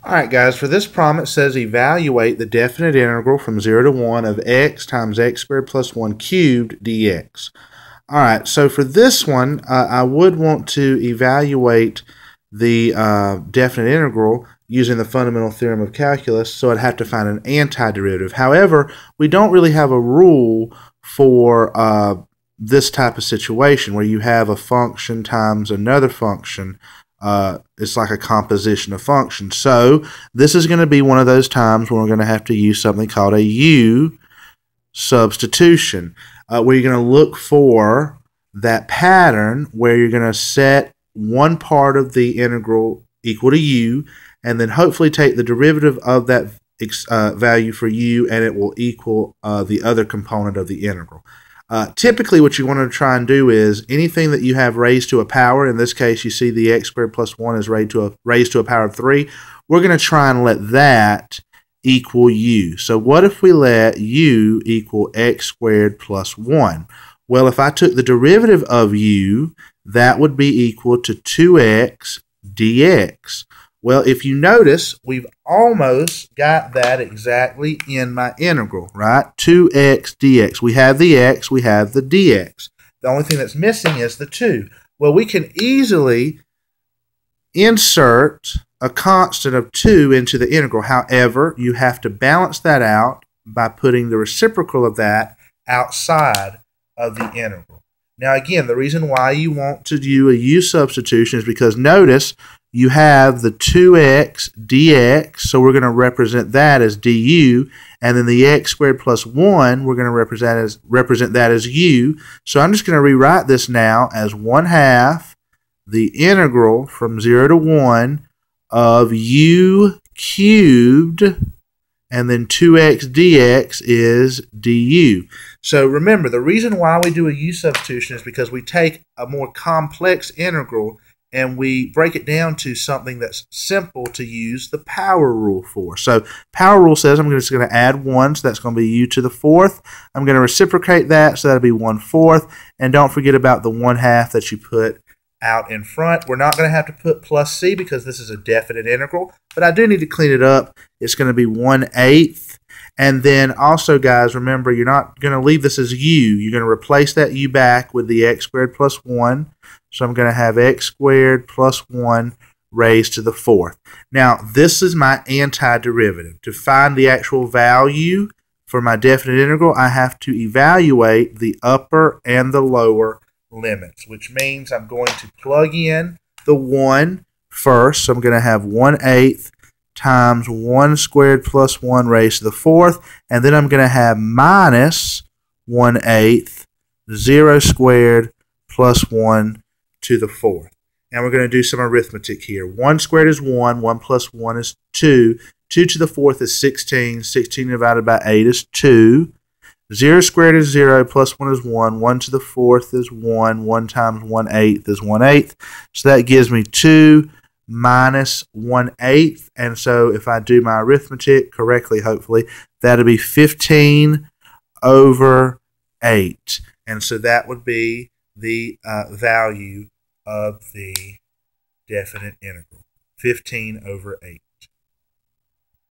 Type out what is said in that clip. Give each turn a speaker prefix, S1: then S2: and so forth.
S1: Alright guys, for this problem it says evaluate the definite integral from 0 to 1 of x times x squared plus 1 cubed dx. Alright, so for this one I would want to evaluate the definite integral using the fundamental theorem of calculus, so I'd have to find an antiderivative. However, we don't really have a rule for this type of situation where you have a function times another function. It's like a composition of functions. So this is going to be one of those times when we're going to have to use something called a U substitution, where you're going to look for that pattern where you're going to set one part of the integral equal to U, and then hopefully take the derivative of that value for U, and it will equal the other component of the integral. Typically what you want to try and do is anything that you have raised to a power, in this case you see the x squared plus 1 is raised to a power of 3, we're going to try and let that equal U. So what if we let U equal x squared plus 1? Well, if I took the derivative of U, that would be equal to 2x dx. Well, if you notice, we've almost got that exactly in my integral, right? 2x dx. We have the x, we have the dx. The only thing that's missing is the 2. Well, we can easily insert a constant of 2 into the integral. However, you have to balance that out by putting the reciprocal of that outside of the integral. Now, again, the reason why you want to do a U substitution is because notice you have the 2x dx, so we're going to represent that as du, and then the x squared plus 1, we're going to represent that as u. So I'm just going to rewrite this now as 1/2 the integral from 0 to 1 of u cubed, and then 2x dx is du. So remember, the reason why we do a U substitution is because we take a more complex integral and we break it down to something that's simple to use the power rule for. So power rule says I'm just going to add 1, so that's going to be u to the 4th. I'm going to reciprocate that, so that'll be 1/4. And don't forget about the 1/2 that you put out in front. We're not going to have to put plus c because this is a definite integral, but I do need to clean it up. It's going to be 1/8. And then also, guys, remember, you're not going to leave this as u. You're going to replace that u back with the x squared plus 1. So I'm going to have x squared plus 1 raised to the 4th. Now, this is my antiderivative. To find the actual value for my definite integral, I have to evaluate the upper and the lower limits, which means I'm going to plug in the 1 first. So I'm going to have 1/8 times 1 squared plus 1 raised to the 4th, and then I'm going to have minus 1/8 0 squared plus 1 to the 4th. And we're going to do some arithmetic here. 1 squared is 1, 1 plus 1 is 2, 2 to the 4th is 16, 16 divided by 8 is 2, 0 squared is 0, plus 1 is 1, 1 to the 4th is 1, 1 times 1/8 is 1/8, so that gives me 2 minus 1/8, and so if I do my arithmetic correctly, hopefully, that'll be 15/8, and so that would be the value of the definite integral, 15/8.